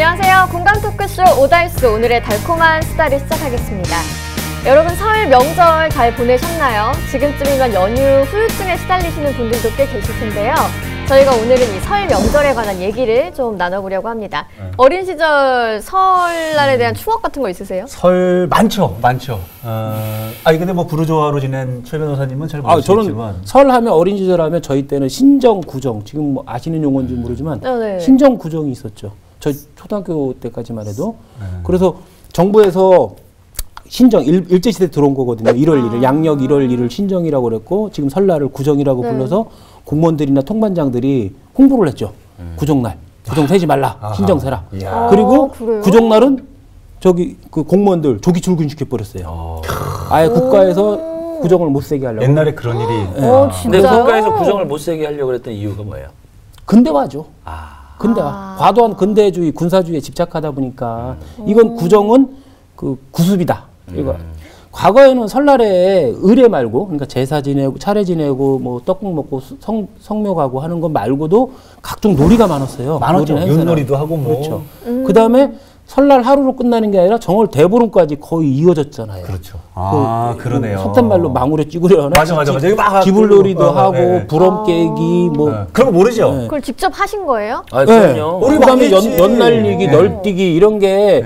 안녕하세요. 공감 토크쇼 오달수 오늘의 달콤한 수다를 시작하겠습니다. 여러분 설 명절 잘 보내셨나요? 지금쯤이면 연휴 후유증에 시달리시는 분들도 꽤 계실 텐데요. 저희가 오늘은 이 설 명절에 관한 얘기를 좀 나눠보려고 합니다. 어린 시절 설날에 대한 추억 같은 거 있으세요? 설 많죠. 근데 뭐 부르조아로 지낸 최 변호사님은 잘 모르시겠지만 저는 설하면 어린 시절 하면 저희 때는 신정 구정, 지금 뭐 아시는 용어인지 모르지만 신정 구정이 있었죠. 저희 초등학교 때까지만 해도. 그래서 정부에서 신정 일제시대 들어온 거거든요. 1월 1일 양력 1월 1일 신정이라고 그랬고 지금 설날을 구정이라고 불러서 공무원들이나 통반장들이 홍보를 했죠. 구정날 구정 세지 말라. 신정 세라. 그리고 구정날은 저기 그 공무원들 조기 출근시켜 버렸어요. 아예 국가에서 구정을 못 세게 하려고. 옛날에 그런 일이. 근데 국가에서 구정을 못 세게 하려고 했던 이유가 뭐예요? 근대화죠. 근대화. 과도한 근대주의, 군사주의에 집착하다 보니까 이건 구정은 그 구습이다. 이거 과거에는 설날에 의례 말고, 그러니까 제사 지내고 차례 지내고 뭐 떡국 먹고 성묘 가고 하는 것 말고도 각종 놀이가 많았어요. 많았죠. 윷놀이도 하고 뭐. 그렇죠. 그 다음에 설날 하루로 끝나는 게 아니라 정월 대보름까지 거의 이어졌잖아요. 그렇죠. 그러네요. 속된 말로 망울에 찌구려 하나. 맞아. 기불놀이도 하고 부럼 깨기 뭐. 그런 거 모르죠. 그걸 직접 하신 거예요? 그럼요. 우리 그다음에 연날리기, 널뛰기 이런 게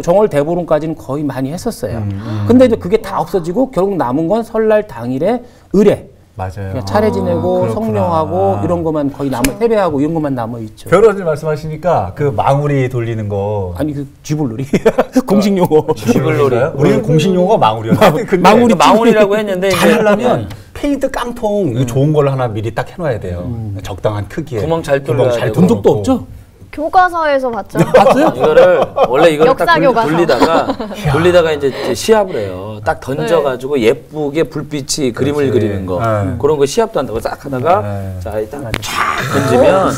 정월 대보름까지는 거의 많이 했었어요. 근데 이제 그게 다 없어지고 결국 남은 건 설날 당일에 의례. 맞아요. 차례 지내고 성령하고 이런 것만 거의 세배하고 이런 것만 남아 있죠. 변호사님 말씀하시니까 그 망우리 돌리는 거. 아니 그 쥐불놀이 공식 용어. 쥐불놀이. 우리는 공식 용어가 망우리였는데 망우리라고 했는데 잘하려면 페인트 깡통 좋은 걸로 하나 미리 딱 해놔야 돼요. 적당한 크기에. 구멍 잘 뚫어야 되고. 본 적도 없죠? 교과서에서 봤죠. 봤어요? 원래 이거를 딱 돌리다가 이제 시합을 해요. 딱 던져가지고 예쁘게 불빛이 그림을 그리는 거. 그런 거 시합도 한다고 딱 하다가 자, 딱 쫙 던지면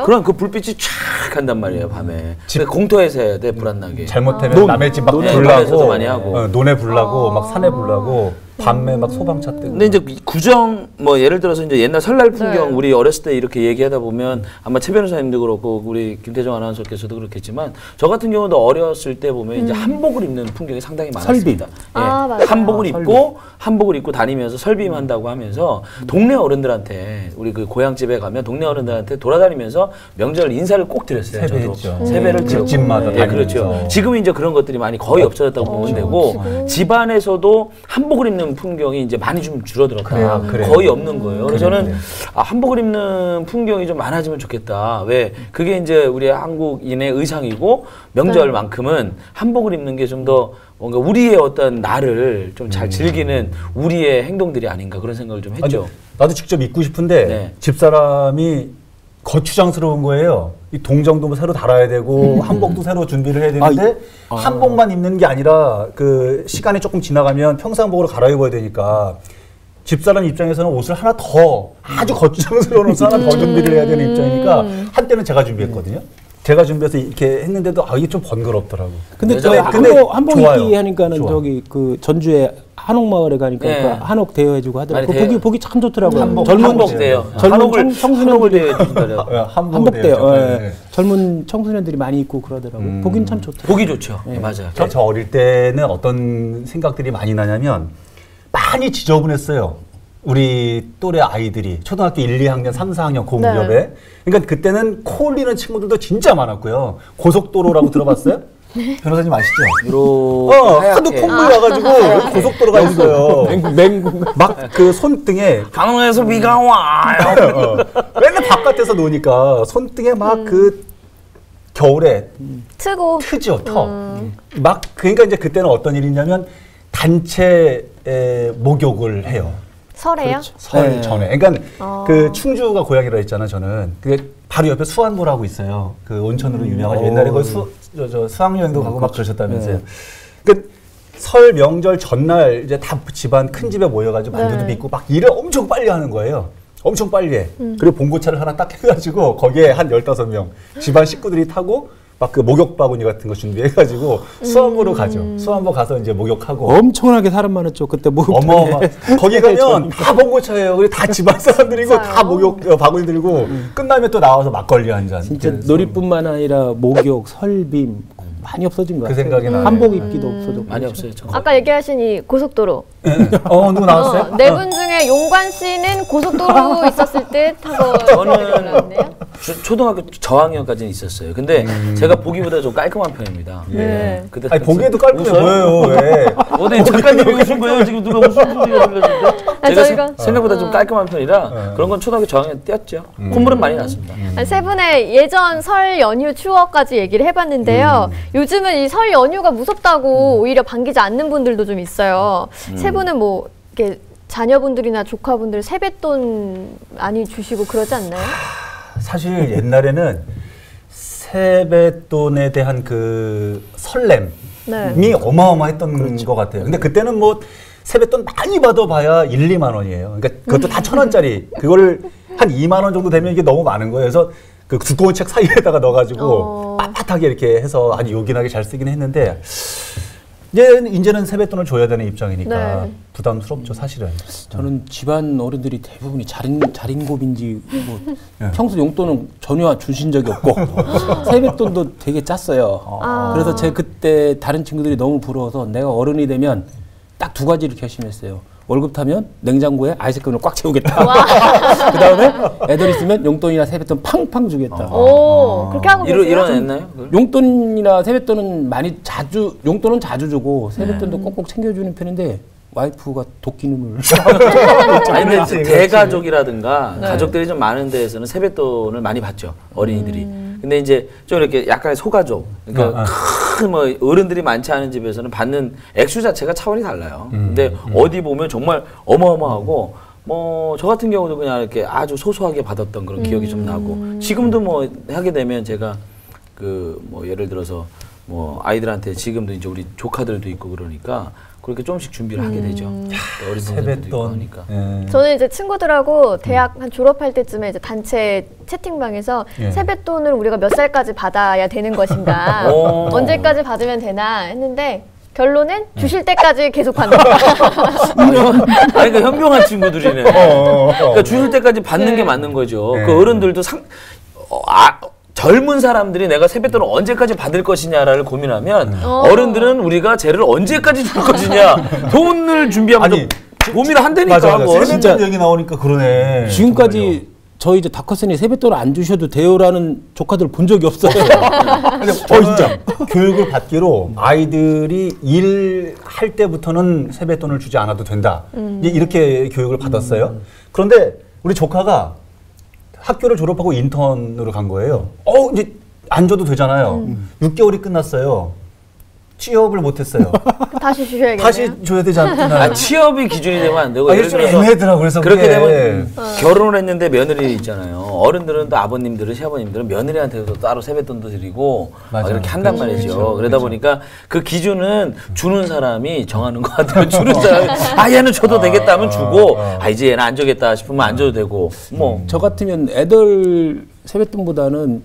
그럼 그 불빛이 쫙 한단 말이에요, 밤에. 공터에서 해야 돼, 불안나게. 잘못하면 남의 집 막 불나고 많이 하고. 논에 불나고 막 산에 불나고 밤에 막 소방차 뜨고. 근데 이제 구정 뭐 예를 들어서 이제 옛날 설날 풍경 우리 어렸을 때 이렇게 얘기하다 보면 아마 최 변호사님도 그렇고 우리 김태정 아나운서께서도 그렇겠지만 저 같은 경우도 어렸을 때 보면 이제 한복을 입는 풍경이 상당히 많았습니다. 한복을 입고 다니면서 설빔한다고 하면서 동네 어른들한테 우리 그 고향집에 가면 동네 어른들한테 돌아다니면서 명절 인사를 꼭 드렸어요. 세배했죠. 세배를 집집마다 다니면서. 그렇죠. 지금은 이제 그런 것들이 많이 거의 없어졌다고 보면 되고 집안에서도 한복을 입는 풍경이 이제 많이 좀 줄어들었다. 거의 없는 거예요. 그래서 저는 한복을 입는 풍경이 좀 많아지면 좋겠다. 왜? 그게 이제 우리 한국인의 의상이고 명절만큼은 한복을 입는 게 좀 더 뭔가 우리의 어떤 날을 좀 잘 즐기는 우리의 행동들이 아닌가 그런 생각을 좀 했죠. 나도 직접 입고 싶은데 집사람이 거추장스러운 거예요. 이 동정도 뭐 새로 달아야 되고 한복도 새로 준비를 해야 되는데 한복만 입는 게 아니라 그 시간이 조금 지나가면 평상복으로 갈아입어야 되니까 집사람 입장에서는 옷을 하나 더 아주 거추장스러운 옷을 하나 더 준비를 해야 되는 입장이니까 한때는 제가 준비했거든요. 제가 준비해서 이렇게 했는데도 이게 좀 번거롭더라고. 근데 한복 입기 하니까는 저기 그 전주에 한옥마을에 가니까 그 한옥 대여해주고 하더라고요. 보기 참 좋더라고요. 한복 대여. 젊은 청소년들이 한복 대여. 젊은 청소년들이 많이 입고 그러더라고요. 보긴 참 좋더라고요. 보기 좋죠. 맞아요. 저 어릴 때는 어떤 생각들이 많이 나냐면 많이 지저분했어요. 우리 또래 아이들이 초등학교 1, 2학년, 3, 4학년 그 무렵에. 그러니까 그때는 코 올리는 친구들도 진짜 많았고요. 고속도로라고 들어봤어요? 변호사님 아시죠? 하도 콧물 와가지고 고속도로가 있어요. 막 그 손등에 강릉에서 비가 와요. 맨날 바깥에서 노니까 손등에 막 그 겨울에 트죠, 막 그러니까 이제 그때는 어떤 일이 있냐면 단체 목욕을 해요. 설에요? 그렇죠. 설 전에. 그러니까 그 충주가 고향이라 했잖아, 저는. 그게 바로 옆에 수안보라고 있어요. 그 온천으로 유명한 옛날에 거기 수학여행도 가고 막 그러셨다면서요. 그러니까 설 명절 전날 이제 다 집안 큰 집에 모여가지고 만두도 빚고 막 일을 엄청 빨리 하는 거예요. 엄청 빨리 해. 그리고 봉고차를 하나 딱 해가지고 거기에 한 15명 집안 식구들이 타고 막 그 목욕 바구니 같은 거 준비해가지고 수원부로 가죠. 수원부 가서 이제 목욕하고. 엄청나게 사람 많았죠. 그때 목욕. 어마어마. 거기 가면 다 봉고차예요. 그리고 다 집안 사람들이고 다 목욕 바구니 들고 끝나면 또 나와서 막걸리 한 잔. 진짜 놀이뿐만 아니라 목욕, 설빔 많이 없어진 것 같아요. 그 생각이 나요. 한복 입기도 없어졌고. 많이 없어요. 아까 얘기하신 이 고속도로. 누구 나왔어요? 네 분 중에 용관 씨는 고속도로 있었을 때 타고 저는 초등학교 저학년까지는 있었어요. 근데 제가 보기보다 좀 깔끔한 편입니다. 네. 그때 아니 보기에도 깔끔해 보여요. 왜? 어디 작가님이 웃은 거예요? 지금 누가 무슨 소리가 들렸는데? 제가 생각보다 좀 깔끔한 편이라 그런 건 초등학교 저학년 때였죠. 콧물은 많이 났습니다. 세 분의 예전 설 연휴 추억까지 얘기를 해봤는데요. 요즘은 이 설 연휴가 무섭다고 오히려 반기지 않는 분들도 좀 있어요. 세 분은 뭐 이렇게 자녀분들이나 조카분들 세뱃돈 많이 주시고 그러지 않나요? 사실 옛날에는 세뱃돈에 대한 그 설렘이 어마어마했던 것 같아요. 근데 그때는 뭐 세뱃돈 많이 받아봐야 1, 2만 원이에요. 그러니까 그것도 다 1,000원짜리. 그거를 한 2만 원 정도 되면 이게 너무 많은 거예요. 그래서 그 두꺼운 책 사이에다가 넣어가지고 빳빳하게 이렇게 해서 아주 요긴하게 잘 쓰긴 했는데 이제는 세뱃돈을 줘야 되는 입장이니까 부담스럽죠, 사실은. 저는 집안 어른들이 대부분이 자린고비인지 뭐 평소 용돈은 전혀 주신 적이 없고 세뱃돈도 되게 짰어요. 그래서 제가 그때 다른 친구들이 너무 부러워서 내가 어른이 되면 딱 2가지를 결심했어요. 월급 타면 냉장고에 아이스크림을 꽉 채우겠다. 그 다음에 애들 있으면 용돈이나 세뱃돈 팡팡 주겠다. 오, 그렇게 하고 계세요? 일어났나요? 용돈이나 세뱃돈은 용돈은 자주 주고 세뱃돈도 꼭꼭 챙겨주는 편인데 와이프가 도끼눈을. 아니 근데 대가족이라든가 가족들이 좀 많은 데에서는 세뱃돈을 많이 받죠. 어린이들이. 근데 이제 좀 이렇게 약간의 소가족, 그러니까 큰 뭐 어른들이 많지 않은 집에서는 받는 액수 자체가 차원이 달라요. 근데 어디 보면 정말 어마어마하고 뭐 저 같은 경우도 그냥 이렇게 아주 소소하게 받았던 그런 기억이 좀 나고 지금도 뭐 하게 되면 제가 그 뭐 예를 들어서 뭐 아이들한테 지금도 이제 우리 조카들도 있고 그러니까 그렇게 조금씩 준비를 하게 되죠. 어린 분들도 있고 하니까. 저는 이제 친구들하고 대학 한 졸업할 때쯤에 이제 단체 채팅방에서 세뱃돈을 우리가 몇 살까지 받아야 되는 것인가, 언제까지 받으면 되나 했는데 결론은 주실 때까지 계속 받는다. 아니 그러니까 현명한 친구들이네. 그러니까 주실 때까지 받는 게 맞는 거죠. 그 어른들도 젊은 사람들이 내가 세뱃돈을 언제까지 받을 것이냐를 고민하면 어른들은 우리가 쟤를 언제까지 줄 것이냐 돈을 준비하면 고민을 한다니까. 맞아. 세뱃돈 얘기 나오니까 그러네. 지금까지 저희 이제 다커슨이 세뱃돈 안 주셔도 돼요라는 조카들 본 적이 없어요. 근데 진짜 교육을 받기로 아이들이 일할 때부터는 세뱃돈을 주지 않아도 된다. 이렇게 교육을 받았어요. 그런데 우리 조카가 학교를 졸업하고 인턴으로 간 거예요. 이제 안 줘도 되잖아요. 6개월이 끝났어요. 취업을 못했어요. 다시 주셔야겠네요. 다시 줘야 되지 않나요? 취업이 기준이 되면 안 되고 예를 들어서 애매하더라고요. 그래서 그렇게 되면 결혼을 했는데 며느리 있잖아요. 어른들은 또 아버님들은 시아버님들은 며느리한테도 따로 세뱃돈도 드리고 이렇게 한단 말이죠. 그러다 보니까 그 기준은 주는 사람이 정하는 것 같아요. 주는 사람이 얘는 줘도 되겠다 하면 주고 이제 얘는 안 주겠다 싶으면 안 줘도 되고 뭐 저 같으면 애들 세뱃돈보다는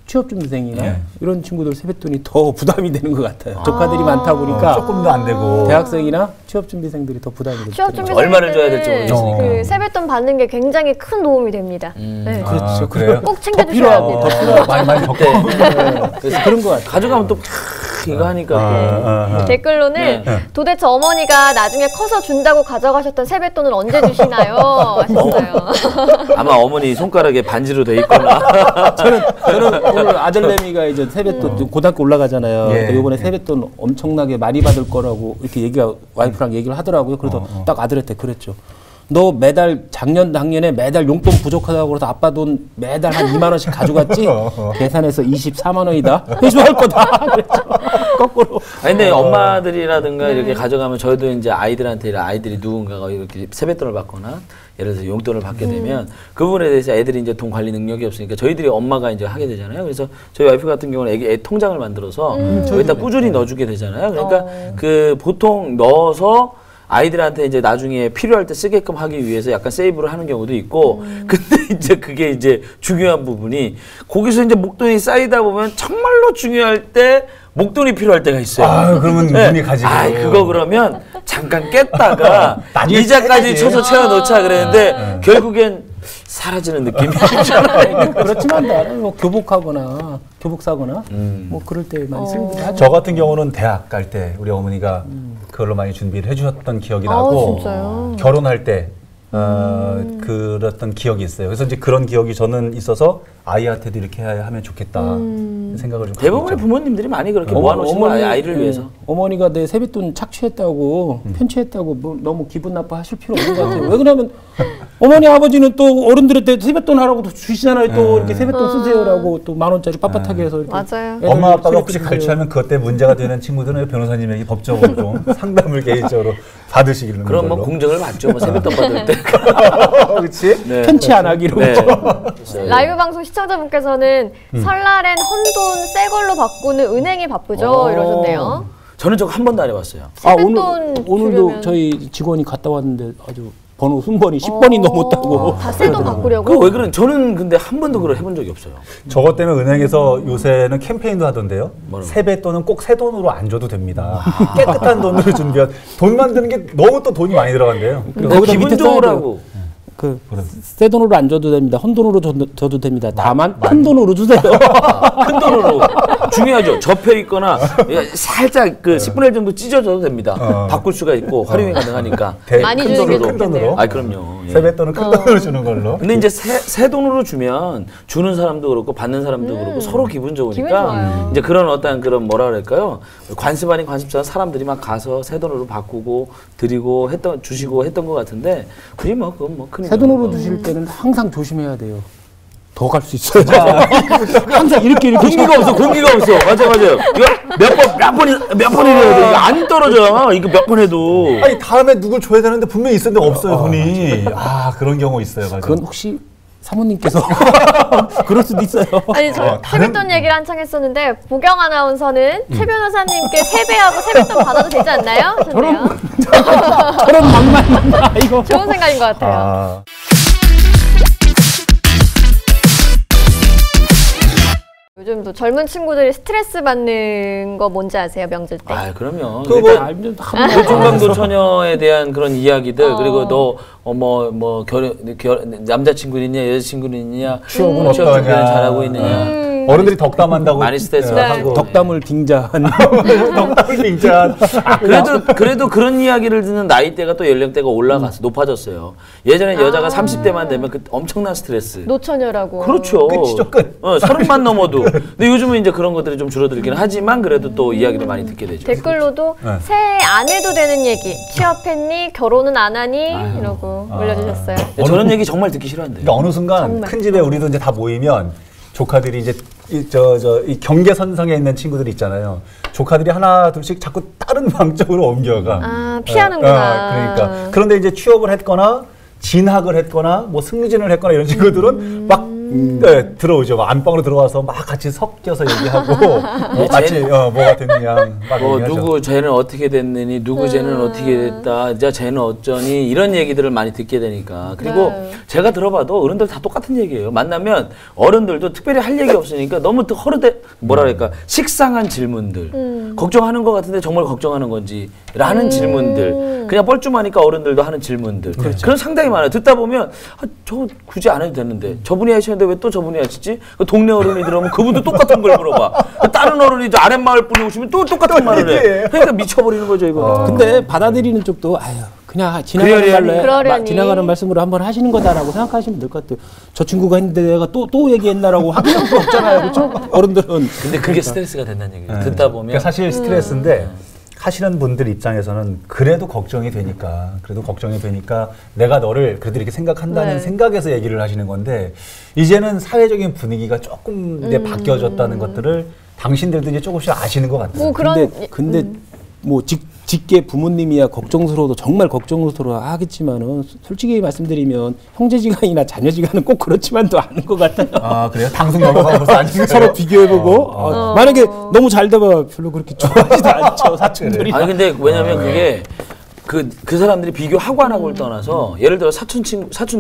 취업준비생이나 이런 친구들 세뱃돈이 더 부담이 되는 것 같아요. 조카들이 많다 보니까 조금 더 안 되고 대학생이나 취업준비생들이 더 부담이 되죠. 얼마를 줘야 될지 모르겠으니까. 그 세뱃돈 받는 게 굉장히 큰 도움이 됩니다. 네. 그렇죠. 그래요? 꼭 챙겨주셔야 합니다. 많이 적고 그래서 그런 것 같아요. 가져가면 또 이거 하니까 댓글로는 도대체 어머니가 나중에 커서 준다고 가져가셨던 세뱃돈을 언제 주시나요? 하셨어요. 아마 어머니 손가락에 반지로 돼 있거나. 저는 오늘 아들내미가 이제 세뱃돈 고등학교 올라가잖아요. 그러니까 이번에 세뱃돈 엄청나게 많이 받을 거라고 이렇게 와이프랑 얘기를 하더라고요. 그래서 딱 아들한테 그랬죠. 너 매달 작년에 매달 용돈 부족하다고 그래서 아빠 돈 매달 한 2만 원씩 가져갔지? 계산해서 24만 원이다. 회수할 거다. 거꾸로. 근데 엄마들이라든가 이렇게 가져가면 저희도 이제 아이들이 누군가가 이렇게 세뱃돈을 받거나 예를 들어서 용돈을 받게 되면 그 부분에 대해서 애들이 이제 돈 관리 능력이 없으니까 저희들이 엄마가 이제 하게 되잖아요. 그래서 저희 와이프 같은 경우는 애 통장을 만들어서 거기다 꾸준히 넣어주게 되잖아요. 그러니까 그 보통 넣어서 아이들한테 이제 나중에 필요할 때 쓰게끔 하기 위해서 약간 세이브를 하는 경우도 있고 근데 이제 그게 이제 중요한 부분이 거기서 이제 목돈이 쌓이다 보면 정말로 중요할 때 목돈이 필요할 때가 있어요. 아, 그러면 눈이 가지고. 아, 그거 그러면 잠깐 깼다가 이자까지 쳐서 채워놓자 그랬는데 결국엔 사라지는 느낌이 있잖아요. 그렇지만 나는 뭐 교복하거나 교복사거나 뭐 그럴 때 많이 쓰는 거죠. 저 같은 경우는 대학 갈 때 우리 어머니가 그걸로 많이 준비를 해주셨던 기억이 나고 진짜요? 결혼할 때 그랬던 기억이 있어요. 그래서 이제 그런 기억이 저는 있어서 아이한테도 이렇게 하면 좋겠다 생각을 좀 대부분의 부모님들이 많이 그렇게 모아놓으시는 아이를 위해서. 어머니가 내 세뱃돈 착취했다고 편취했다고 뭐 너무 기분 나빠하실 필요 없는 것 같아요. 왜 그러면 어머니 아버지는 또 어른들한테 세뱃돈 하라고 주시잖아요. 또 이렇게 세뱃돈 쓰세요라고 또 10,000원짜리 빳빳하게 해서 이렇게 맞아요. 엄마 아빠가 혹시 갈취하면 그것 때문에 문제가 되는 친구들은 변호사님에게 법적으로 좀 상담을 개인적으로 받으시기를. 그럼 뭐 공정을 받죠. 뭐 세뱃돈 받을 때. 그렇지? 네. 편취 안 하기로. 네. 라이브 방송 시청자분께서는 설날엔 헌돈 새 걸로 바꾸는 은행이 바쁘죠 이러셨네요. 저는 저거 한 번도 안 해봤어요. 오늘도 저희 직원이 갔다 왔는데 아주 번호 순번이 10번이 넘었다고. 다 새 돈 바꾸려고? 그거 왜 그런? 저는 근데 한 번도 그걸 해본 적이 없어요. 저것 때문에 은행에서 요새는 캠페인도 하던데요. 뭐라고? 세뱃돈은 꼭 새 돈으로 안 줘도 됩니다. 깨끗한 돈으로 준비한. 돈 만드는 게 너무 또 돈이 많이 들어간대요. 거기다 기분 좋으라고. 새 돈으로 안 줘도 됩니다. 헌돈으로 줘도 됩니다. 다만 큰 돈으로 주세요. 큰 돈으로. 중요하죠. 접혀 있거나 살짝 그 10분의 1 정도 찢어져도 됩니다. 바꿀 수가 있고 활용이 가능하니까. 많이 주는 게 큰 돈으로. 아, 그럼요. 예. 세뱃돈은 큰 돈으로 주는 걸로. 근데 이제 새 돈으로 주면 주는 사람도 그렇고 받는 사람도 그렇고 서로 기분 좋으니까 이제 그런 어떤 그런 뭐라 그럴까요? 관습 아닌 관습자 사람들이 막 가서 새 돈으로 바꾸고 드리고 주시고 했던 것 같은데 그게 뭐 그건 뭐 큰. 새 돈으로 주실 때는 항상 조심해야 돼요. 더 갈 수 있어요. 항상 이렇게 공기가 없어. 맞아요. 이거 몇 번이래야 돼. 이거 안 떨어져. 이거 몇 번 해도. 아니 다음에 누굴 줘야 되는데 분명히 있었는데 없어요 돈이. 아 그런 경우 있어요. 맞아. 그건 혹시 사모님께서 그럴 수도 있어요. 아니 저 세뱃돈 얘기를 한창 했었는데 보경 아나운서는 최 변호사님께 세배하고 세뱃돈 받아도 되지 않나요? 하셨네요. 저런 막말 이거. 좋은 생각인 것 같아요. 요즘도 젊은 친구들이 스트레스 받는 거 뭔지 아세요? 명절 때. 아, 그럼요. 그거 노총각노 처녀에 대한 그런 이야기들 그리고 너 남자친구 있냐 여자친구 있냐 추억은 추억 준비는 잘하고 있느냐. 어른들이 덕담한다고 많이 스트레스 하고 덕담을 빙자한. 덕담을 빙자한. 그래도 그런 이야기를 듣는 나이대가 또 연령대가 올라가서 높아졌어요. 예전에 여자가 30대만 되면 그 엄청난 스트레스. 노처녀라고. 그렇죠. 끝이죠, 끝. 30만 넘어도. 근데 요즘은 이제 그런 것들이 좀 줄어들긴 하지만 그래도 또 이야기를 많이 듣게 되죠. 댓글로도 새해 안 해도 되는 얘기. 취업했니? 결혼은 안 하니? 이러고 올려주셨어요. 저런 얘기 정말 듣기 싫어한대요. 그러니까 어느 순간 정말. 큰 집에 우리도 이제 다 모이면 조카들이 이제 이 경계선상에 있는 친구들이 있잖아요. 조카들이 하나 둘씩 자꾸 다른 방 쪽으로 옮겨가. 피하는구나. 그러니까 그런데 이제 취업을 했거나 진학을 했거나 뭐 승진을 했거나 이런 친구들은 막 들어오죠. 막 안방으로 들어와서 막 같이 섞여서 얘기하고 같이 뭐가 됐느냐 막 얘기하죠. 누구 쟤는 어떻게 됐느니 누구 쟤는 어떻게 됐다 이제 쟤는 어쩌니 이런 얘기들을 많이 듣게 되니까 그리고 제가 들어봐도 어른들 다 똑같은 얘기예요. 만나면 어른들도 특별히 할 얘기 없으니까 너무 뭐라 그럴까 식상한 질문들 걱정하는 것 같은데 정말 걱정하는 건지 라는 질문들 그냥 뻘쭘하니까 어른들도 하는 질문들 그런 상당히 많아요. 듣다 보면 저 굳이 안 해도 되는데 저분이 하시는데 왜 또 저분이 하시지? 동네 어른이 들어오면 그분도 똑같은 걸 물어봐. 다른 어른이 아랫마을 분이 오시면 또 똑같은 말을 해. 그러니까 미쳐버리는 거죠 이거. 근데 받아들이는 쪽도 그냥 지나가는 말씀으로 한번 하시는 거다라고 생각하시면 될 것 같아요. 저 친구가 했는데 내가 또 얘기했나라고 하기 없잖아요. 그렇죠? 어른들은. 근데 그게 스트레스가 된다는 얘기예요. 듣다 보면. 그러니까 사실 스트레스인데 하시는 분들 입장에서는 그래도 걱정이 되니까 내가 너를 그래도 이렇게 생각한다는 생각에서 얘기를 하시는 건데 이제는 사회적인 분위기가 조금 이제 바뀌어졌다는 것들을 당신들도 이제 조금씩 아시는 것 같아요. 근데 뭐 직계 부모님이야 걱정스러워도 정말 걱정스러워 하겠지만은 솔직히 말씀드리면 형제지간이나 자녀지간은 꼭 그렇지만도 않은 것 같아요. 아 그래요? 방송 넘어가고 서로 비교해보고 만약에 너무 잘 되면 별로 그렇게 좋아하지도 않죠 사촌들이. 아니 근데 왜냐면 그게 그 사람들이 비교하고 안 하고를 떠나서 예를 들어 사촌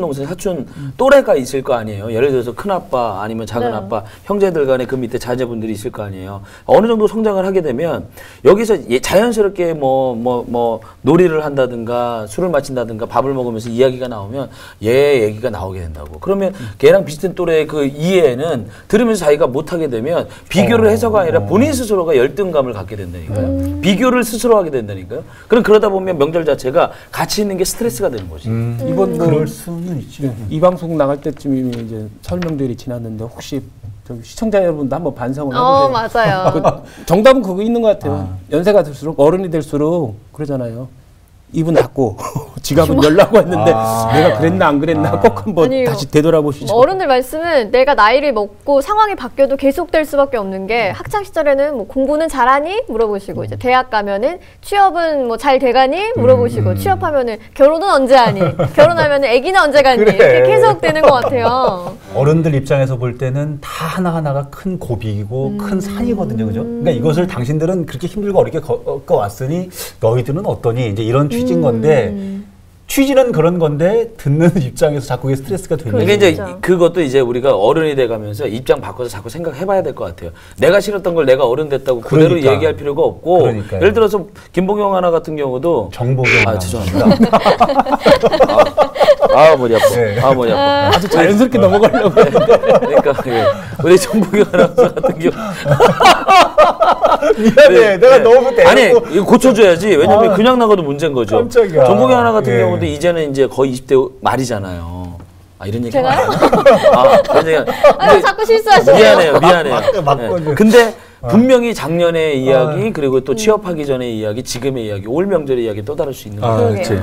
동생, 사촌 또래가 있을 거 아니에요. 예를 들어서 큰아빠 아니면 작은아빠, 형제들 간에 그 밑에 자제분들이 있을 거 아니에요. 어느 정도 성장을 하게 되면 여기서 자연스럽게 뭐 놀이를 한다든가 술을 마신다든가 밥을 먹으면서 이야기가 나오면 얘 얘기가 나오게 된다고. 그러면 걔랑 비슷한 또래의 그 이해는 들으면서 자기가 못하게 되면 비교를 해서가 아니라 본인 스스로가 열등감을 갖게 된다니까요. 비교를 스스로 하게 된다니까요. 그럼 그러다 보면 명절 자체가 같이 있는 게 스트레스가 되는 거지. 이번 그럴 수는 있지. 이 방송 나갈 때쯤이면 이제 설 명절이 지났는데 혹시 시청자 여러분도 한번 반성을 해보세요. 맞아요. 정답은 그거 있는 것 같아요. 연세가 들수록 어른이 될수록 그러잖아요. 입은 닫고 지갑은 열라고 했는데 내가 그랬나 안 그랬나 꼭 한번 다시 되돌아보시죠. 어른들 말씀은 내가 나이를 먹고 상황이 바뀌어도 계속될 수밖에 없는 게 학창 시절에는 뭐 공부는 잘하니 물어보시고 이제 대학 가면은 취업은 뭐 잘 돼가니 물어보시고 취업하면은 결혼은 언제 하니 결혼하면은 아기는 언제 갖니 이렇게 계속 되는 것 같아요. 어른들 입장에서 볼 때는 다 하나하나가 큰 고비이고 큰 산이거든요, 그죠? 그러니까 이것을 당신들은 그렇게 힘들고 어렵게 겪어왔으니 너희들은 어떠니 이제 이런 취지인 건데 취지는 그런 건데 듣는 입장에서 자꾸 그게 스트레스가 되는 거죠. 이제 그것도 이제 우리가 어른이 돼가면서 입장 바꿔서 자꾸 생각해봐야 될 것 같아요. 내가 싫었던 걸 내가 어른 됐다고 그대로 얘기할 필요가 없고 그러니까요. 예를 들어서 김봉영 하나 같은 경우도 정보경 죄송합니다. 머리 아파. 네. 머리 아파. 아주 자연스럽게 넘어가려고 그러니까 우리 정보경 아나운서 같은 경우 미안해. 내가 너무 대놓고 아니 이거 고쳐줘야지. 왜냐면 그냥 나가도 문제인 거죠. 깜짝이야. 정보경 하나 같은 경우도 이제는 이제 거의 20대 말이잖아요. 이런 얘기 제가요? 그런 얘기 자꾸 실수하시네요. 미안해요. 근데 분명히 작년의 이야기 그리고 또 취업하기 전의 이야기, 지금의 이야기, 올 명절의 이야기 또 다를 수 있는 거예요. 그렇지.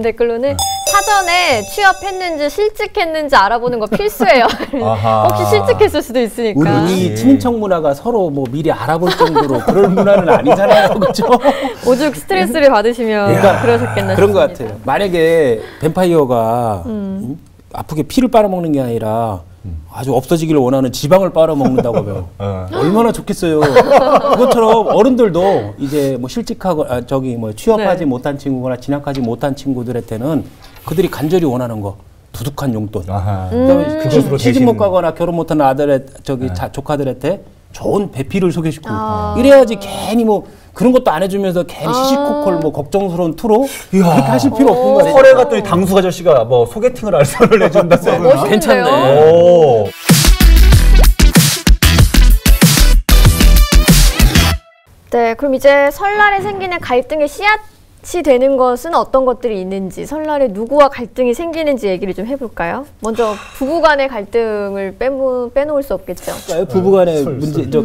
댓글로는 사전에 취업했는지 실직했는지 알아보는 거 필수예요. 혹시 실직했을 수도 있으니까. 우리 친인척 문화가 서로 뭐 미리 알아볼 정도로 그럴 문화는 아니잖아요, 그렇죠? 오죽 스트레스를 받으시면 그러셨겠나 그런 것 같아요. 만약에 뱀파이어가 아프게 피를 빨아먹는 게 아니라 아주 없어지기를 원하는 지방을 빨아먹는다고요. 얼마나 좋겠어요. 그것처럼 어른들도 이제 뭐 실직하고 취업하지 못한 친구거나 진학하지 못한 친구들한테는 그들이 간절히 원하는 거 두둑한 용돈. 그다음에 시집 못 가거나 결혼 못한 아들의 조카들한테 좋은 배필을 소개시키고 이래야지 괜히 뭐 그런 것도 안 해주면서 괜히 시시콜콜 뭐 걱정스러운 투로 그렇게 하실 필요 없는 거 같아요. 설에 갔더니 당숙 아저씨가 뭐 소개팅을 알선을 해준다고. 괜찮네. 오. 네, 그럼 이제 설날에 생기는 갈등의 씨앗이 되는 것은 어떤 것들이 있는지, 설날에 누구와 갈등이 생기는지 얘기를 좀 해볼까요? 먼저 부부간의 갈등을 빼놓을 수 없겠죠. 부부간의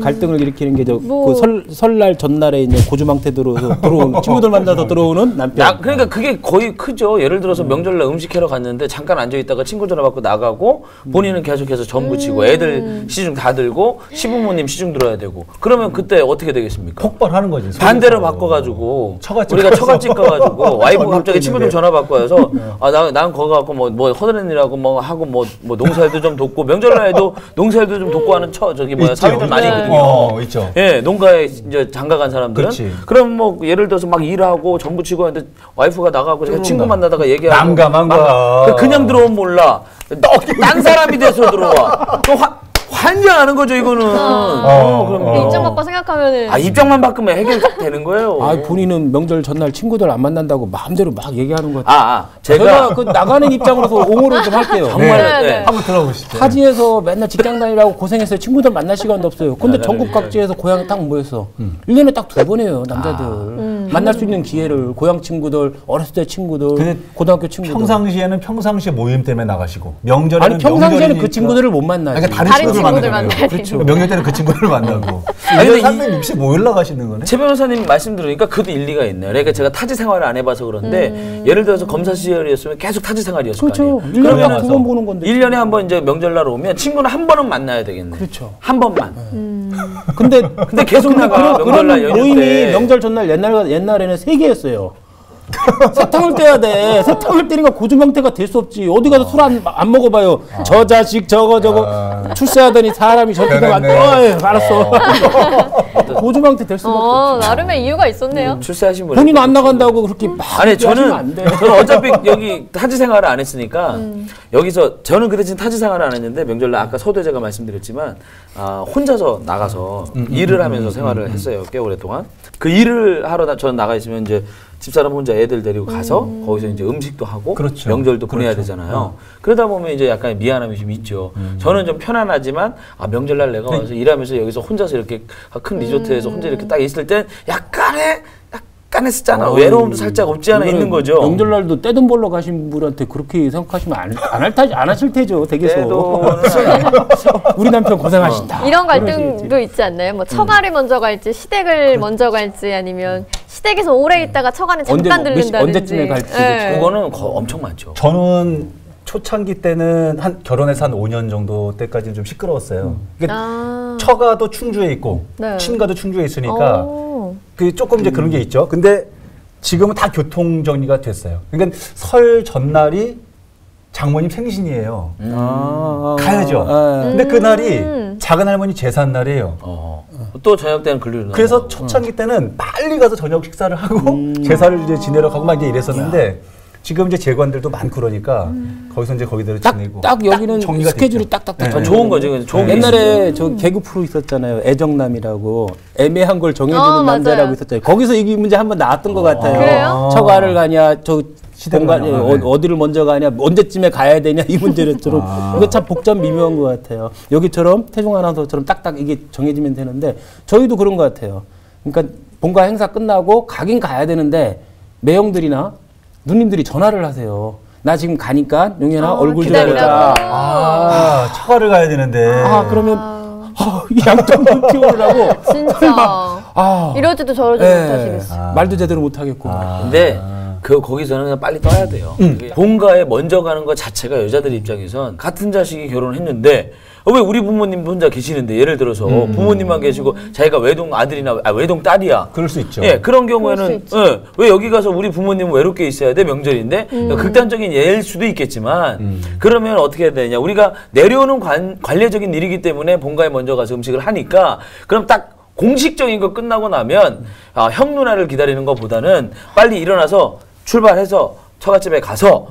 갈등을 일으키는 게 그 설날 전날에 이제 고주망태 들어온 친구들 만나서 들어오는 남편. 그러니까 그게 거의 크죠. 예를 들어서 명절날 음식하러 갔는데 잠깐 앉아 있다가 친구 전화 받고 나가고 본인은 계속해서 전 부치고 애들 시중 다 들고 시부모님 시중 들어야 되고 그러면 그때 어떻게 되겠습니까? 폭발하는 거지. 반대로 바꿔가지고 우리가 처갓집 가가지고 와이프 갑자기 친구들 전화 받고 와서 난 거기 가고 뭐 허드렛일하고 뭐 하고 뭐 농사일도 좀 돕고 명절날에도 농사일도 좀 돕고 하는 사위들 많이 있거든요. 있죠. 예, 농가에 이제 장가간 사람들은 그럼 뭐 예를 들어서 막 일하고 전부 치고 하는데 와이프가 나가고 제가 친구 만나다가 얘기하고 난감한가. 그냥 들어오면 몰라. 딴 사람이 돼서 들어와. 또 환장하는 거죠, 이거는. 그럼 입장 바꿔 생각하면은. 입장만 바꾸면 해결되는 거예요. 본인은 명절 전날 친구들 안 만난다고 마음대로 막 얘기하는 거. 제가 그 나가는 입장으로서 옹호를 좀 할게요. 정말 네. 한번 들어보시죠. 타지에서 맨날 직장 다니라고 고생했어요. 친구들 만날 시간도 없어요. 근데 전국 각지에서 고향에 딱 모였어. 1년에 딱 2번 해요, 남자들. 만날 수 있는 기회를 고향 친구들, 어렸을 때 친구들, 고등학교 친구들. 평상시에는 평상시 모임 때문에 나가시고 명절에는 평상시에는 그 친구들을 못 만나지. 그러니까 다른 친구들 만나요. 그렇죠. 명절 때는 그 친구를 만나고. 1년에 365일 나가시는 거네. 최 변호사님 말씀 들으니까 그것도 일리가 있네요. 그러니까 제가 타지 생활을 안 해봐서 그런데 예를 들어서 검사 시절이었으면 계속 타지 생활이었을 거 아니에요. 1년에 딱 2번 보는 건데. 1년에 한 번 이제 명절날 오면 친구는 한 번은 만나야 되겠네. 그렇죠. 한 번만. 근데 계속 나가. 그런 명절날 연휴 모임이 때. 명절 전날 옛날에는 3개였어요. 사탕을 떼야 돼. 사탕을 떼니까 고주망태가 될 수 없지. 어디 가서 술 안 먹어봐요. 저 자식 저거 출세하더니 사람이 저렇게 되면 알았어. 고주망태 될 수밖에 없지. 나름의 이유가 있었네요. 출세하신 분 본인 안 나간다고 그렇게 막 아니 저는 어차피 여기 타지 생활을 안 했으니까 여기서 저는 그 대신 타지 생활을 안 했는데 명절날 아까 서두에 제가 말씀드렸지만 혼자서 나가서 일을 하면서 생활을 했어요. 꽤 오랫동안. 그 일을 하러 저는 나가 있으면 이제 집사람 혼자 애들 데리고 가서 거기서 이제 음식도 하고 그렇죠. 명절도 보내야 되잖아요. 그러다 보면 이제 약간 미안함이 좀 있죠. 저는 좀 편안하지만 명절날 내가 와서 일하면서 여기서 혼자서 이렇게 큰 리조트에서 혼자 이렇게 딱 있을 땐 약간의 쓰잖아. 외로움도 살짝 없지 않아 있는 거죠. 명절날도 떼돈 벌러 가신 분한테 그렇게 생각하시면 안 하실 테죠. 댁에서. 우리 남편 고생하신다. 이런 갈등도 있지 않나요? 뭐 처가를 먼저 갈지 시댁을 먼저 갈지 아니면 시댁에서 오래 있다가 처가는 잠깐 들른다든지. 언제쯤에 갈지. 그거는 엄청 많죠. 저는 초창기 때는 결혼해서 한 5년 정도 때까지는 좀 시끄러웠어요. 그러니까 처가도 충주에 있고 친가도 충주에 있으니까 그 조금 이제 그런 게 있죠. 근데 지금은 다 교통 정리가 됐어요. 그러니까 설 전날이 장모님 생신이에요. 가야죠. 근데 그날이 작은 할머니 제삿 날이에요. 또 저녁 때는 근로일. 그래서 초창기 때는 빨리 가서 저녁 식사를 하고 제사를 이제 지내러 가고 막 이제 이랬었는데 지금 이제 재관들도 많고 그러니까 거기서 이제 거기대로 지내고 딱 여기는 스케줄이 딱딱딱 좋은 거죠. 좋은 옛날에 저 개그 프로 있었잖아요. 애정남이라고 애매한 걸 정해주는 남자라고 있었잖아요. 거기서 이 문제 한번 나왔던 것 같아요. 그래요? 처가를 가냐 어디를 먼저 가냐 언제쯤에 가야 되냐 이 문제처럼 이거 참 복잡 미묘한 것 같아요. 여기처럼 태종 아나운서처럼 딱딱 이게 정해지면 되는데 저희도 그런 것 같아요. 그러니까 본가 행사 끝나고 가긴 가야 되는데 매형들이나 누님들이 전화를 하세요. 나 지금 가니까 용현아 얼굴 좀 보자. 처가를 가야 되는데. 그러면 양쪽도 키우느라고 진짜 이러지도 저러지도 못하시겠어. 말도 제대로 못하겠고. 근데 거기서는 그냥 빨리 떠야 돼요. 본가에 먼저 가는 것 자체가 여자들 입장에선 같은 자식이 결혼했는데 왜 우리 부모님도 혼자 계시는데 예를 들어서 부모님만 계시고 자기가 외동 아들이나 외동 딸이야. 그럴 수 있죠. 예, 그런 경우에는 왜 여기 가서 우리 부모님은 외롭게 있어야 돼 명절인데 극단적인 예일 수도 있겠지만 그러면 어떻게 해야 되냐? 우리가 내려오는 관례적인 일이기 때문에 본가에 먼저 가서 음식을 하니까 그럼 딱 공식적인 거 끝나고 나면 형 누나를 기다리는 것보다는 빨리 일어나서 출발해서 처갓집에 가서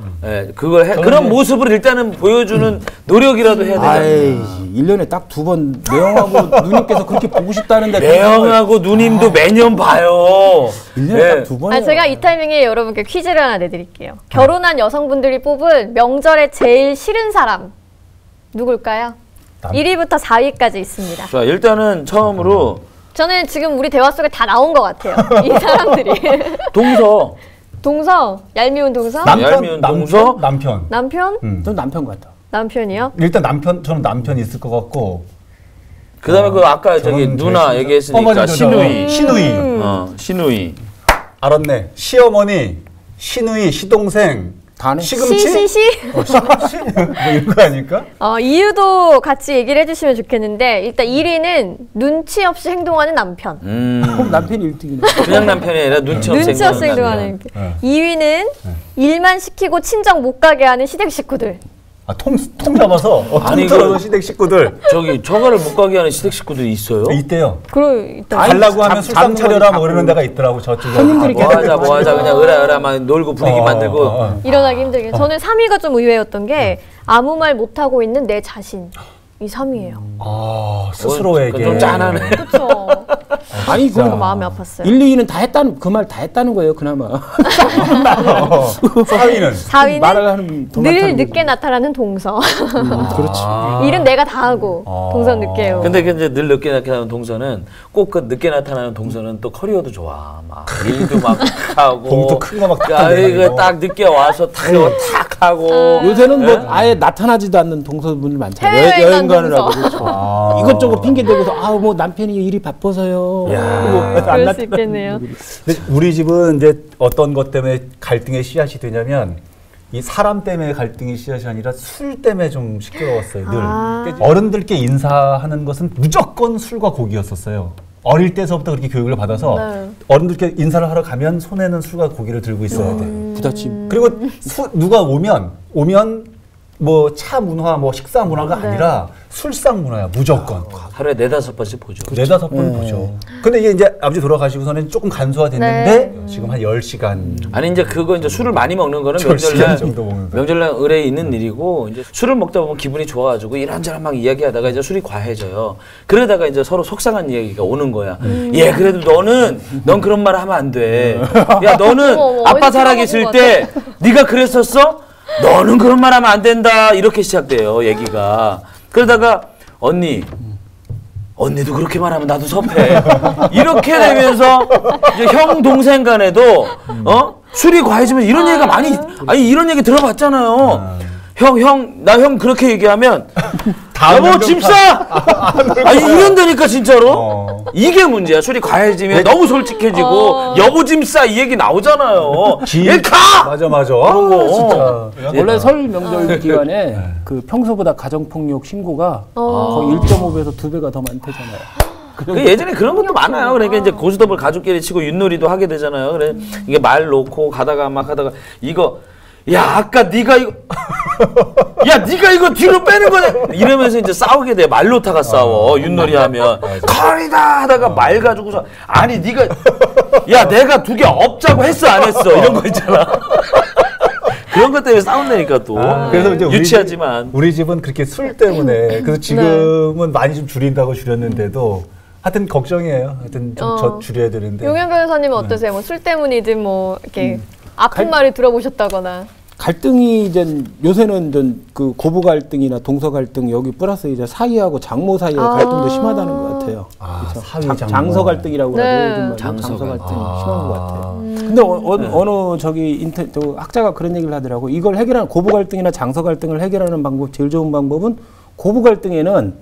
그런 모습을 일단은 보여주는 노력이라도 해야 되잖아요. 1년에 딱 2번 매형하고 누님께서 그렇게 보고 싶다는데 매형하고 누님도 매년 봐요. 1년에 딱 2번. 제가 이 타이밍에 여러분께 퀴즈를 하나 내드릴게요. 결혼한 여성분들이 뽑은 명절에 제일 싫은 사람 누굴까요? 1위부터 4위까지 있습니다. 자, 일단은 처음으로 저는 지금 우리 대화 속에 다 나온 것 같아요. 이 사람들이. 동서? 얄미운 동서? 얄미운 동서? 남편? 전 남편 같아. 남편이요? 일단 저는 남편이 있을 것 같고. 그 다음에 아까 저기 누나 얘기했으니까 시누이. 알았네. 시어머니, 시누이, 시동생. 다네. 시시시? 뭐 이런 거 아닐까? 이유도 같이 얘기를 해주시면 좋겠는데 일단 1위는 눈치 없이 행동하는 남편. 그럼 남편이 1등이네. 그냥 남편이 아니라 눈치 없이 행동하는 2위는 일만 시키고 친정 못 가게 하는 시댁 식구들. 통 잡아서 통틀어서 시댁 식구들. 저기 처가를 못 가게 하는 시댁 식구들이 있어요? 있대요. 가려고 하면 술상 차려라 뭐 이러는 데가 있더라고 저쪽에. 손님들이 뭐 하자 그냥 으라 막 놀고 분위기 만들고 일어나기 힘들게. 저는 3위가 좀 의외였던 게 아무 말 못하고 있는 내 자신. 이 3위예요. 스스로에게. 좀 짠하네. 그렇죠. 아니 그거 마음이 아팠어요. 1, 2위는 다 했다는 그 말 다 했다는 거예요. 그나마. 4위는 말을 하는 늘 늦게 나타나는 동서. 그렇지. 일은 내가 다 하고 동서는 늦게 해요. 근데 이제 늘 늦게 나타나는 동서는 꼭 그 늦게 나타나는 동서는 또 커리어도 좋아. 막 일도 막 하고 봉투 큰 거 막 딱 늦게 와서 탁 하고 요새는 뭐 아예 나타나지도 않는 동서분들 많잖아요. 여행 가느라고. 그렇죠. 이것저것 핑계 대고서 뭐 남편이 일이 바빠서요. 그럴 수 있겠네요. 근데 우리 집은 이제 어떤 것 때문에 갈등의 씨앗이 되냐면 이 사람 때문에 갈등의 씨앗이 아니라 술 때문에 좀 시끄러웠어요. 늘 어른들께 인사하는 것은 무조건 술과 고기였었어요. 어릴 때서부터 그렇게 교육을 받아서 네. 어른들께 인사를 하러 가면 손에는 술과 고기를 들고 있어야 돼. 부잣집. 그리고 누가 오면 뭐 차 문화, 뭐 식사 문화가 네. 아니라 술상 문화야, 무조건. 하루에 4-5번씩 보죠. 4-5번 보죠. 근데 이게 이제 아버지 돌아가시고서는 조금 간소화됐는데 네. 지금 한 10시간. 아니 이제 그거 이제 술을 많이 먹는 거는 명절날 의뢰에 있는 일이고 이제 술을 먹다 보면 기분이 좋아가지고 이런저런 막 이야기하다가 이제 술이 과해져요. 그러다가 이제 서로 속상한 이야기가 오는 거야. 얘 그래도 넌 그런 말 하면 안 돼. 야 너는 아빠 살아계실 때 네가 그랬었어? 너는 그런 말 하면 안 된다. 이렇게 시작돼요, 얘기가. 그러다가 언니도 그렇게 말하면 나도 섭해. 이렇게 되면서 이제 형 동생 간에도 술이 과해지면 이런 얘기가 아니 이런 얘기 들어봤잖아요. 나 형 그렇게 얘기하면 여보 짐 싸! 아니 이런다니까 진짜로. 이게 문제야. 술이 과해지면 너무 솔직해지고 여보 짐 싸 이 얘기 나오잖아요. 얘 가! 맞아. 그런 거. 진짜. 원래 설 명절 기간에 그 평소보다 가정폭력 신고가 거의 1.5배에서 2배가 더 많대잖아요. 그 예전에 그런 것도 많아요. 그러니까 이제 고스톱을 가족끼리 치고 윷놀이도 하게 되잖아요. 그래 이게 말 놓고 가다가 이거 야 아까 네가 이거 뒤로 빼는 거네 이러면서 이제 싸우게 돼. 말 놓다가 싸워. 윷놀이 하면 거리다 하다가 말 가지고서 아니 네가 내가 2개 업자고 했어 안 했어 이런 거 있잖아. 그런 것 때문에 싸운다니까 또. 그래서 이제 유치하지만 우리 집은 그렇게 술 때문에 그래서 지금은 많이 좀 줄인다고 줄였는데도 하여튼 걱정이에요. 하여튼 좀 줄여야 되는데. 용현 변호사님은 어떠세요? 뭐 술 때문이든 뭐 이렇게 아픈 말을 들어보셨다거나. 갈등이 이제 요새는 그 고부 갈등이나 동서 갈등 여기 플러스 이제 사위하고 장모 사이의 갈등도 심하다는 것 같아요. 그렇죠? 장서 갈등이라고 하죠. 장서 갈등 심한 것 같아요. 근데 어느 학자가 그런 얘기를 하더라고. 이걸 해결하는 고부 갈등이나 장서 갈등을 해결하는 방법 제일 좋은 방법은 고부 갈등에는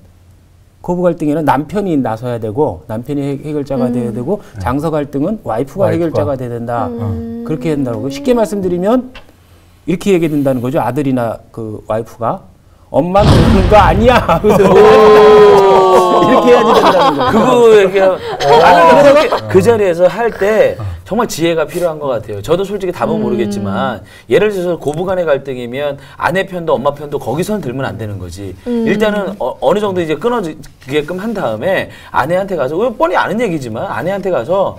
남편이 나서야 되고 남편이 해결자가 돼야 되고 장서 갈등은 와이프가 해결자가 돼야 된다. 그렇게 된다고. 쉽게 말씀드리면 이렇게 얘기해 된다는 거죠. 아들이나 그 와이프가 엄마는 그런 거 아니야. 이렇게 해야지 된다는 거예요. 그거 얘기하면 그 자리에서 할 때 정말 지혜가 필요한 것 같아요. 저도 솔직히 답은 모르겠지만 예를 들어서 고부간의 갈등이면 아내 편도 엄마 편도 거기선 들면 안 되는 거지. 일단은 어느 정도 이제 끊어지게끔 한 다음에 아내한테 가서 뻔히 아는 얘기지만 아내한테 가서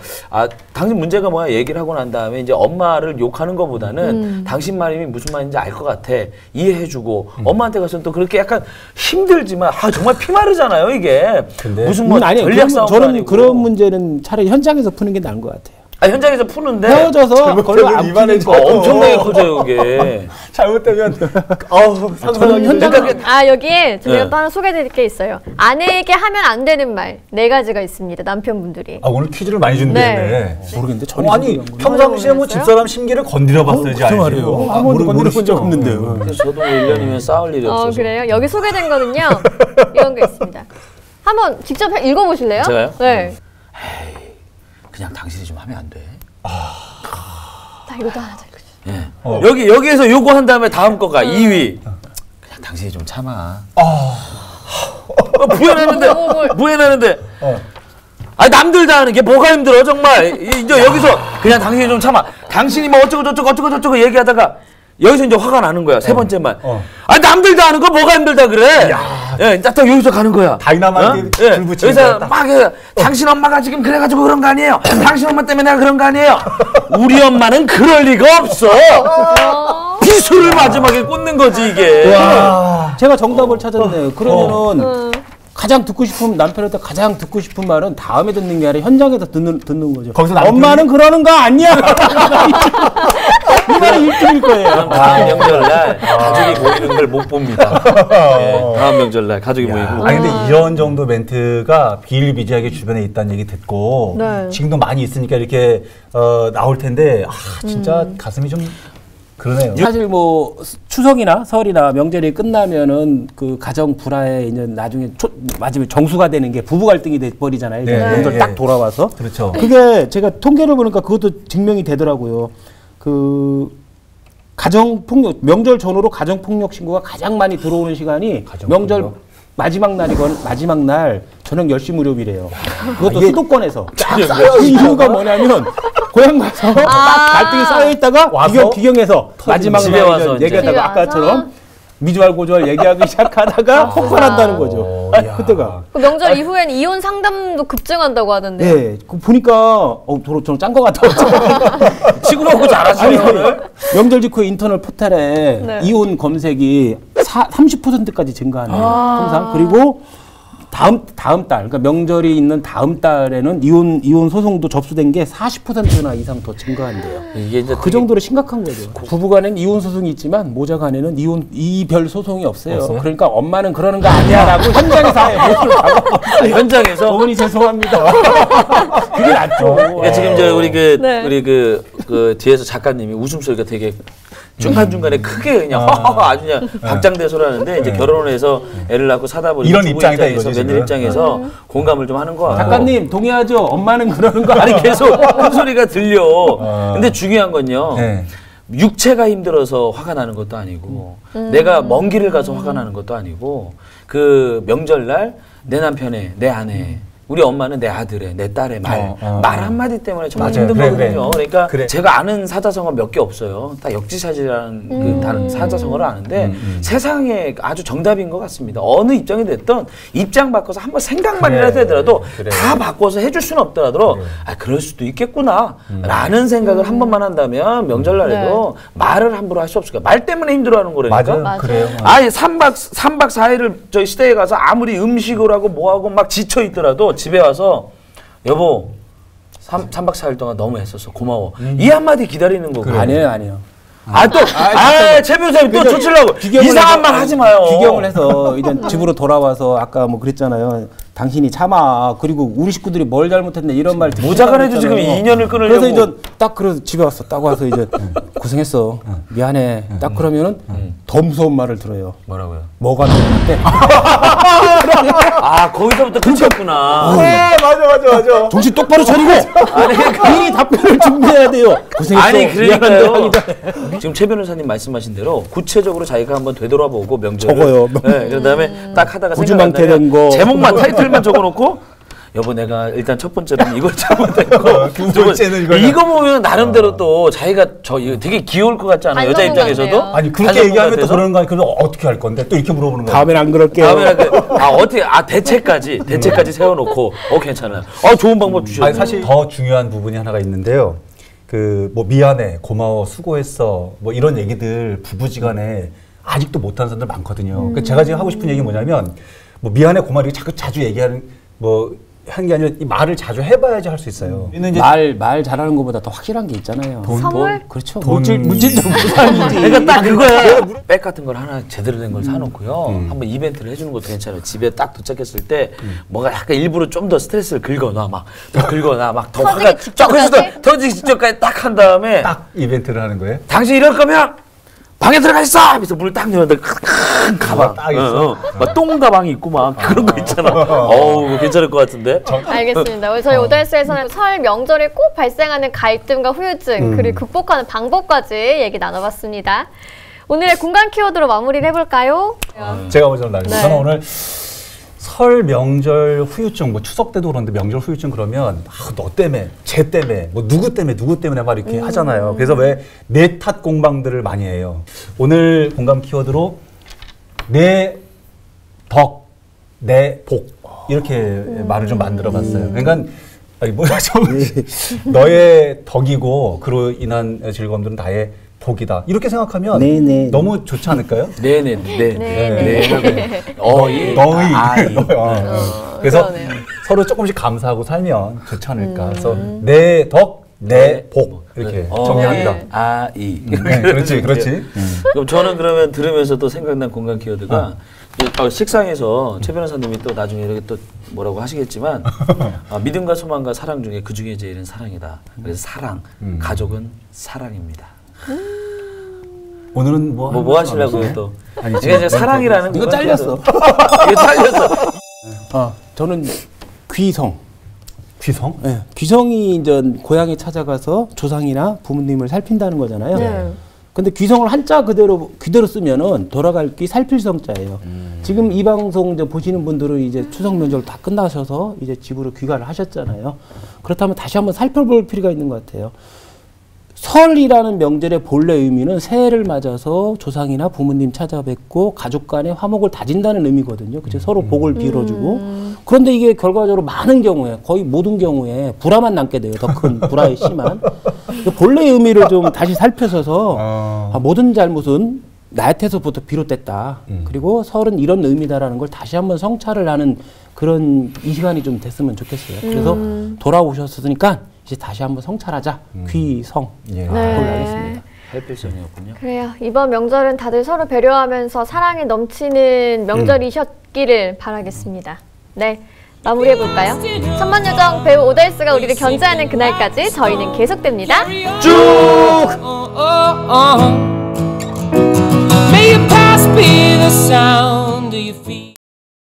당신 문제가 뭐야 얘기를 하고 난 다음에 이제 엄마를 욕하는 것보다는 당신 말이 무슨 말인지 알 것 같아 이해해주고 엄마한테 가서 또 그렇게 약간 힘들지만 정말 피마르잖아요 이게. 무슨 뭐 전략 싸움 저는 아니고. 그런 문제는 차라리 현장에서 푸는 게 나은 것 같아요. 현장에서 푸는데 헤어져서 걸로 안 푸니까 엄청나게 커져요 이게. 잘못되면 여기에 제가 또 하나 소개해드릴 게 있어요. 아내에게 하면 안 되는 말 4가지가 있습니다. 남편분들이. 오늘 퀴즈를 많이 준비했네. 모르겠는데 아니 평상시에 뭐 집사람 심기를 건드려봤어야지 알죠. 아무도 건드려본 적 없는데요. 저도 1년이면 싸울 일이 없어서. 그래요? 여기 소개된 거는요. 이런 게 있습니다. 한번 직접 읽어보실래요? 제가요? 네. 그냥 당신이 좀 하면 안 돼. 나 이것도 하나 잘 네. 여기에서 요거 한 다음에 다음 거가 2위. 그냥 당신이 좀 참아. 부연하는데. 남들 다 하는 게 뭐가 힘들어 정말. 이제 여기서 그냥 당신이 좀 참아. 당신이 뭐 어쩌고 얘기하다가 여기서 이제 화가 나는 거야. 3번째 말. 남들 다 하는 거 뭐가 힘들다 그래. 딱 여기서 가는 거야. 다이나마이트 불 붙이는 여기서 막 당신 엄마가 지금 그래가지고 그런 거 아니에요. 당신 엄마 때문에 내가 그런 거 아니에요. 우리 엄마는 그럴 리가 없어. 비수를 마지막에 꽂는 거지 이게. 제가 정답을 찾았네요. 그러면은 가장 듣고 싶은 남편한테 가장 듣고 싶은 말은 다음에 듣는 게 아니라 현장에서 듣는 거죠. 거기서 엄마는 그러는 거 아니야. 이 말이 1등일 거예요. 그럼 다음 명절날 가족이 모이는 걸 못 봅니다. 다음 명절날 가족이 모이고. 근데 이런 정도 멘트가 비일비재하게 주변에 있다는 얘기 듣고 지금도 많이 있으니까 이렇게 나올 텐데 진짜 가슴이 좀 그러네요. 사실 뭐 추석이나 설이나 명절이 끝나면은 그 가정 불화에 이제 나중에 마지막에 정수가 되는 게 부부 갈등이 돼 버리잖아요. 명절 딱 돌아와서. 그렇죠. 그게 제가 통계를 보니까 그것도 증명이 되더라고요. 그 가정 폭력 명절 전후로 가정 폭력 신고가 가장 많이 들어오는 시간이 명절 마지막 날 저녁 10시 무렵이래요. 그것도 수도권에서. 그 이유가 뭐냐면 고향 가서 갈등이 쌓여있다가 비경해서 마지막 날 얘기하다가 아까처럼 미주알 고주알 얘기하기 시작하다가 폭발한다는 거죠. 그때가. 그 명절 이후엔 이혼 상담도 급증한다고 하던데. 네, 그 보니까 도로 저는 짠 것 같아요. 지구하고 잘하시네요. 명절 직후에 인터넷 포털에 이혼 검색이 30%까지 증가하네요. 통상. 그리고 다음 달, 그러니까 명절이 있는 다음 달에는 이혼 소송도 접수된 게 40%나 이상 더 증가한대요. 이게 이제 그 정도로 심각한 거죠. 부부간에는 이혼 소송이 있지만 모자간에는 이별 소송이 없어요. 그러니까 엄마는 그러는 거 아니야라고 현장에서 현장에서 어머니 죄송합니다. 그게 낫죠. 그러니까 지금 이제 우리 그 뒤에서 작가님이 웃음소리가 되게 중간중간에 크게 그냥 아주 그냥 박장대소를 하는데 이제 결혼을 해서 애를 낳고 사다 보니 이런 입장이다 이거죠. 며느리 입장에서 공감을 좀 하는 거 같아요. 작가님 동의하죠? 엄마는 그러는 거 아니 계속 큰 소리가 들려. 근데 중요한 건요. 육체가 힘들어서 화가 나는 것도 아니고 내가 먼 길을 가서 화가 나는 것도 아니고 그 명절날 내 남편의 내 아내 우리 엄마는 내 아들의, 내 딸의 말 한마디 때문에 정말 힘든 거거든요. 그러니까 제가 아는 사자성어 몇 개 없어요. 다 역지사지라는 그 다른 사자성어를 아는데 세상에 아주 정답인 것 같습니다. 어느 입장이 됐든 입장 바꿔서 한번 생각만이라도 하더라도 다 바꿔서 해줄 수는 없더라도 그럴 수도 있겠구나 라는 생각을 한 번만 한다면 명절날에도 말을 함부로 할 수 없을까. 말 때문에 힘들어하는 거라니까. 맞아요. 그래요. 아니 3박 4일을 저희 시댁에 가서 아무리 음식을 하고 뭐하고 막 지쳐 있더라도 집에 와서 여보 3박 4일 동안 너무 애썼어 고마워 이 한마디 기다리는 거고. 아니에요. 최 변호사님 또 쫓으려고 이상한 말 하지 마요. 비경을 해서 이제 집으로 돌아와서 아까 뭐 그랬잖아요. 당신이 참아. 그리고 우리 식구들이 뭘 잘못했네 이런 말 모자간에도 지금 인연을 끊으려고. 그래서 이제 딱 그래서 집에 왔어. 딱 와서 이제 고생했어. 미안해. 딱 그러면은 더 무서운 말을 들어요. 뭐라고요? 뭐가 너한테? 거기서부터 끝이었구나. 맞아. 정신 똑바로 차리고 미리 답변을 준비해야 돼요. 고생했어. 아니 그러니까요. 지금 최 변호사님 말씀하신 대로 구체적으로 자기가 한번 되돌아보고 명절을 적어요. 네, 그다음에 딱 하다가 생각난 거 제목만 타이틀만 적어놓고 여보 내가 일단 첫 번째는 이걸 잘못했고 두 번째는 이거 보면 나름대로 또 자기가 이거 되게 귀여울 것 같지 않아요? 여자 입장에서도? 아니 그렇게 얘기하면 또 그러는 거 아니 그럼 어떻게 할 건데 또 이렇게 물어보는 거야. 다음엔 안 그럴게요. 어떻게 대책까지 세워놓고 괜찮아요. 좋은 방법 주셨네요. 사실 더 중요한 부분이 하나가 있는데요. 그 뭐 미안해, 고마워, 수고했어, 뭐 이런 얘기들 부부지간에 아직도 못하는 사람들 많거든요. 그러니까 제가 지금 하고 싶은 얘기 뭐냐면 뭐 미안해, 고마워 이렇게 자주 얘기하는 하는 게 아니라 이 말을 자주 해봐야지 할 수 있어요. 말 잘하는 것보다 더 확실한 게 있잖아요. 선물? 그렇죠. 물질적 보상이지. 그러니까 딱 그거야. 백 같은 걸 하나 제대로 된 걸 사놓고요. 한번 이벤트를 해주는 것도 괜찮아요. 집에 딱 도착했을 때 뭐가 약간 일부러 좀 더 스트레스를 긁어놔 막 더 화가 그래서 터지기 직전까지 딱 한 다음에 딱 이벤트를 하는 거예요. 당신 이럴 거면 방에 들어가 있어! 하면서 문을 딱 열었는데 큰 가방 딱 있어. 막 똥 가방이 있고 막 그런 거 있잖아. 괜찮을 것 같은데. 알겠습니다. 오늘 저희 오달스에서는 설 명절에 꼭 발생하는 갈등과 후유증 그리고 극복하는 방법까지 얘기 나눠봤습니다. 오늘의 공간 키워드로 마무리를 해볼까요? 제가 먼저 나가겠습니다. 저는 오늘 설 명절 후유증, 뭐 추석 때도 그런데 명절 후유증 그러면 너 때문에, 쟤 때문에, 뭐 누구 때문에 막 이렇게 하잖아요. 그래서 왜 내 탓 공방들을 많이 해요. 오늘 공감 키워드로 내 덕, 내 복 이렇게 말을 좀 만들어봤어요. 그러니까 너의 덕이고 그로 인한 즐거움들은 나의 복이다. 이렇게 생각하면 너무 좋지 않을까요? 네네. 그래서 서로 조금씩 감사하고 살면 좋지 않을까. 그래서 내 덕, 내 복 이렇게 정리합니다. 그렇지. 그럼 저는 그러면 들으면서 또 생각난 공간 키워드가 식상에서 최 변호사님이 또 나중에 이렇게 또 뭐라고 하시겠지만 믿음과 소망과 사랑 중에 그 중에 제일은 사랑이다. 그래서 사랑, 가족은 사랑입니다. 오늘은 뭐 하시려고요 또? 아니 이제 사랑이라는 이거 잘렸어. 이거 잘렸어. 저는 귀성. 네. 귀성이 이제 고향에 찾아가서 조상이나 부모님을 살핀다는 거잖아요. 근데 귀성을 한자 그대로 쓰면은 돌아갈 귀 살필 성자예요. 지금 이 방송 이제 보시는 분들은 이제 추석 명절 다 끝나셔서 이제 집으로 귀가를 하셨잖아요. 그렇다면 다시 한번 살펴볼 필요가 있는 것 같아요. 설이라는 명절의 본래 의미는 새해를 맞아서 조상이나 부모님 찾아뵙고 가족 간의 화목을 다진다는 의미거든요. 그쵸? 서로 복을 빌어주고. 그런데 이게 결과적으로 많은 경우에, 거의 모든 경우에 불화만 남게 돼요. 더 큰 불화의 심한. 본래의 의미를 좀 다시 살펴서서 모든 잘못은 나한테서부터 비롯됐다. 그리고 설은 이런 의미다라는 걸 다시 한번 성찰을 하는 그런 이 시간이 좀 됐으면 좋겠어요. 그래서 돌아오셨으니까 이제 다시 한번 성찰하자. 귀성. 예. 하겠습니다. 살필성이었군요. 그래요. 이번 명절은 다들 서로 배려하면서 사랑이 넘치는 명절이셨기를 바라겠습니다. 네, 마무리해볼까요? 천만요정 배우 오다이스가 우리를 견제하는 그날까지 저희는 계속됩니다. 쭉!